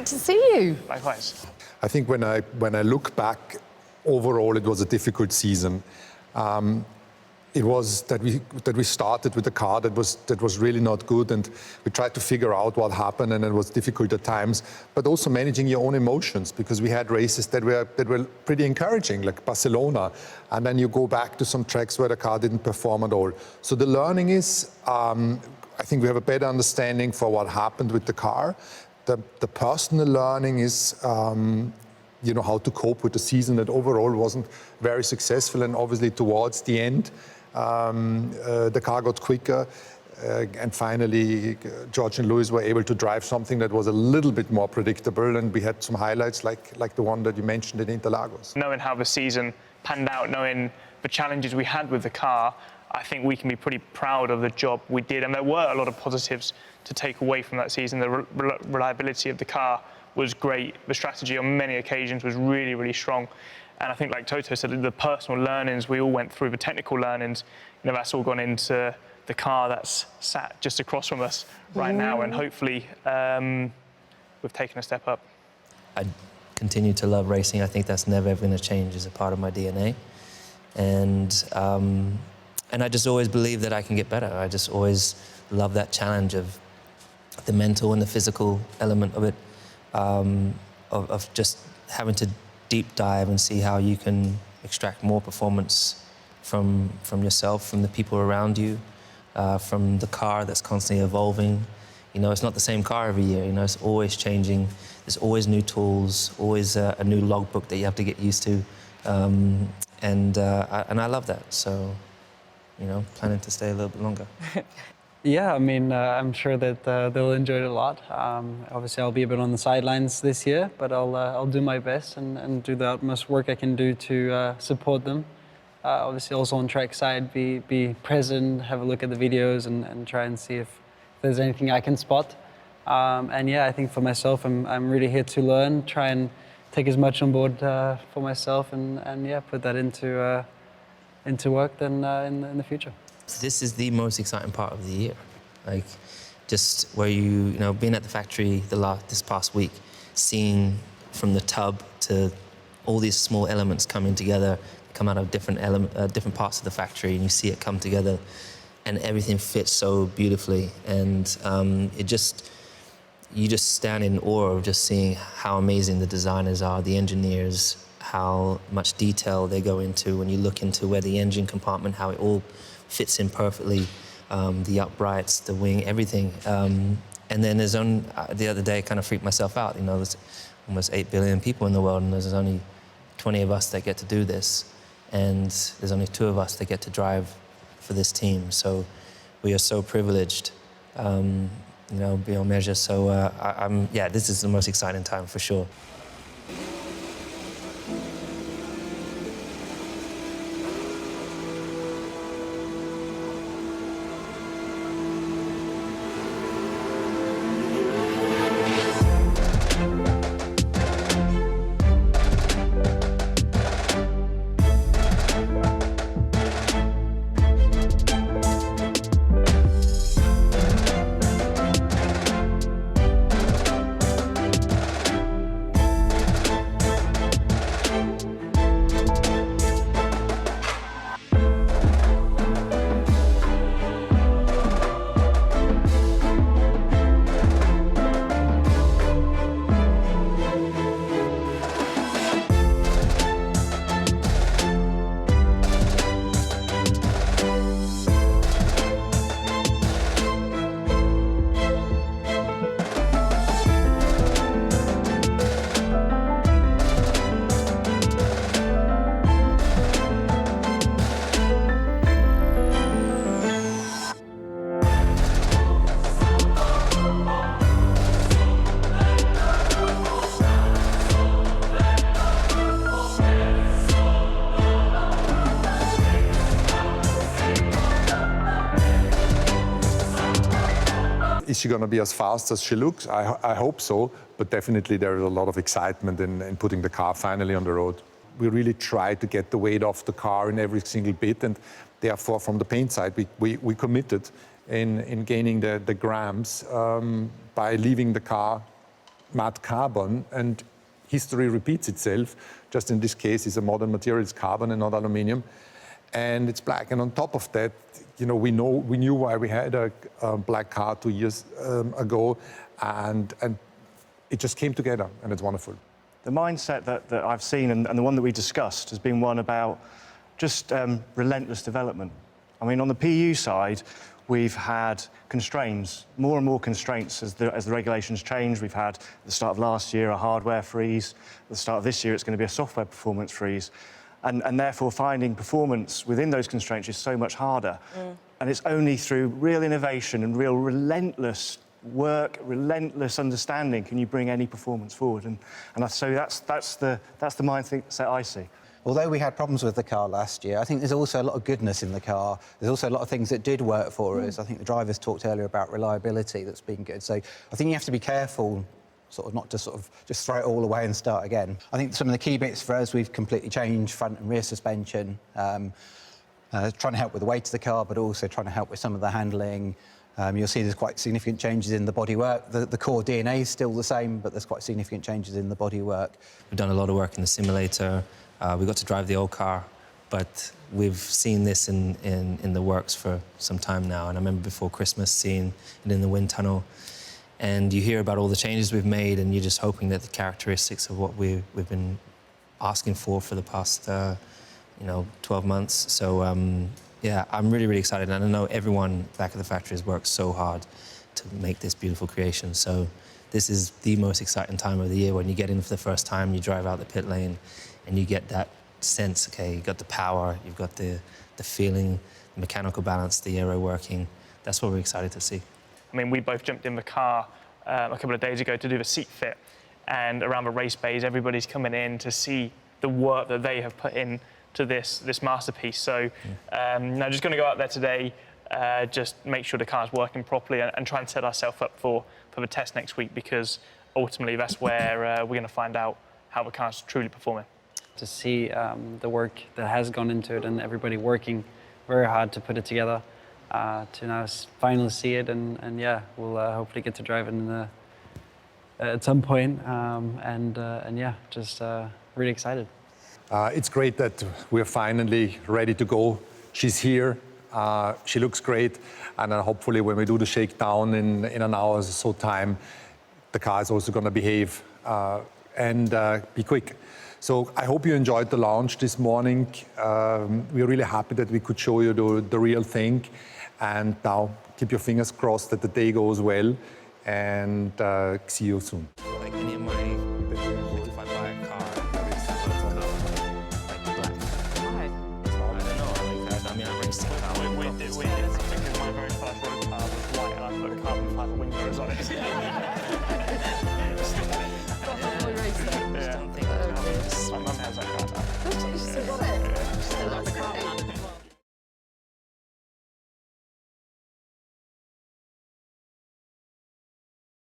great to see you. Likewise. I think when I look back, overall it was a difficult season. It was that we started with a car that was really not good, and we tried to figure out what happened, and it was difficult at times. But also managing your own emotions, because we had races that were pretty encouraging, like Barcelona, and then you go back to some tracks where the car didn't perform at all. So the learning is, I think we have a better understanding for what happened with the car. The personal learning is, you know, how to cope with the season that overall wasn't very successful, and obviously towards the end, the car got quicker, and finally George and Lewis were able to drive something that was a little bit more predictable, and we had some highlights like the one that you mentioned in Interlagos. Knowing how the season panned out, knowing the challenges we had with the car, I think we can be pretty proud of the job we did, and there were a lot of positives to take away from that season. The reliability of the car was great. The strategy on many occasions was really, really strong. And I think, like Toto said, the personal learnings we all went through, the technical learnings, you know, that's all gone into the car that's sat just across from us right now, and hopefully we've taken a step up. I continue to love racing. I think that's never ever going to change as a part of my DNA. And I just always believe that I can get better. I just always love that challenge of the mental and the physical element of it, of just having to deep dive and see how you can extract more performance from yourself, from the people around you, from the car that's constantly evolving. You know, it's not the same car every year. You know, it's always changing. There's always new tools, always a new logbook that you have to get used to, and I love that. So, you know, planning to stay a little bit longer. Yeah, I mean, I'm sure that they'll enjoy it a lot. Obviously, I'll be a bit on the sidelines this year, but I'll do my best and do the utmost work I can do to support them. Obviously, also on track side, be present, have a look at the videos, and try and see if there's anything I can spot. And yeah, I think for myself, I'm really here to learn, try and take as much on board for myself, and yeah, put that into work then in the future. This is the most exciting part of the year, like just where you know, being at the factory this past week, seeing from the tub to all these small elements coming together, come out of different parts of the factory, and you see it come together, and everything fits so beautifully, and you just stand in awe of just seeing how amazing the designers are, the engineers, how much detail they go into when you look into where the engine compartment, how it all fits in perfectly, the uprights, the wing, everything. And then there's the other day I kind of freaked myself out. You know, there's almost 8 billion people in the world, and there's only 20 of us that get to do this. And there's only 2 of us that get to drive for this team. So we are so privileged, you know, beyond measure. So yeah, this is the most exciting time for sure. Is she going to be as fast as she looks? I hope so, but definitely there is a lot of excitement in putting the car finally on the road. We really try to get the weight off the car in every single bit, and therefore from the paint side we committed in gaining the grams by leaving the car matte carbon, and history repeats itself. Just in this case, it's a modern material, it's carbon and not aluminium. And it's black. And on top of that, you know, we knew why we had a black car 2 years ago, and it just came together, and it's wonderful. The mindset that I've seen and the one that we discussed has been one about just relentless development. I mean, on the PU side, we've had constraints, more and more constraints as the regulations change. We've had, at the start of last year, a hardware freeze. At the start of this year, it's going to be a software performance freeze. And therefore, finding performance within those constraints is so much harder. And it's only through real innovation and real relentless work, relentless understanding can you bring any performance forward. And so that's the mindset I see. Although we had problems with the car last year, I think there's also a lot of goodness in the car. There's also a lot of things that did work for us. I think the drivers talked earlier about reliability that's been good. So I think you have to be careful sort of not to sort of just throw it all away and start again. I think some of the key bits for us, we've completely changed front and rear suspension, trying to help with the weight of the car, but also trying to help with some of the handling. You'll see there's quite significant changes in the bodywork. The core DNA is still the same, but there's quite significant changes in the bodywork. We've done a lot of work in the simulator. We got to drive the old car, but we've seen this in the works for some time now. And I remember before Christmas seeing it in the wind tunnel. And you hear about all the changes we've made, and you're just hoping that the characteristics of what we've been asking for the past, 12 months. So, yeah, I'm really, really excited. And I know everyone back at the factory has worked so hard to make this beautiful creation. So this is the most exciting time of the year when you get in for the first time, you drive out the pit lane, and you get that sense, okay, you've got the power, you've got the feeling, the mechanical balance, the aero working. That's what we're excited to see. I mean, we both jumped in the car a couple of days ago to do the seat fit, and around the race bays, everybody's coming in to see the work that they have put in to this masterpiece. So now just going to go out there today, just make sure the car's working properly and try and set ourselves up for the test next week, because ultimately that's where we're going to find out how the car's truly performing. To see the work that has gone into it and everybody working very hard to put it together, to now finally see it, and yeah, we'll hopefully get to drive it at some point, and yeah, just really excited. It's great that we're finally ready to go. She's here, she looks great, and hopefully when we do the shakedown in an hour or so time, the car is also going to behave and be quick. So I hope you enjoyed the launch this morning. We're really happy that we could show you the real thing. And now keep your fingers crossed that the day goes well, and see you soon. Like any of my, if I buy a car, like black. Why? I don't know. I mean, I'm racing a car. We did, because my very first road car was white, and I put carbon fiber windows on it. I don't think My mum has that car now. She's still got it. Still got the car.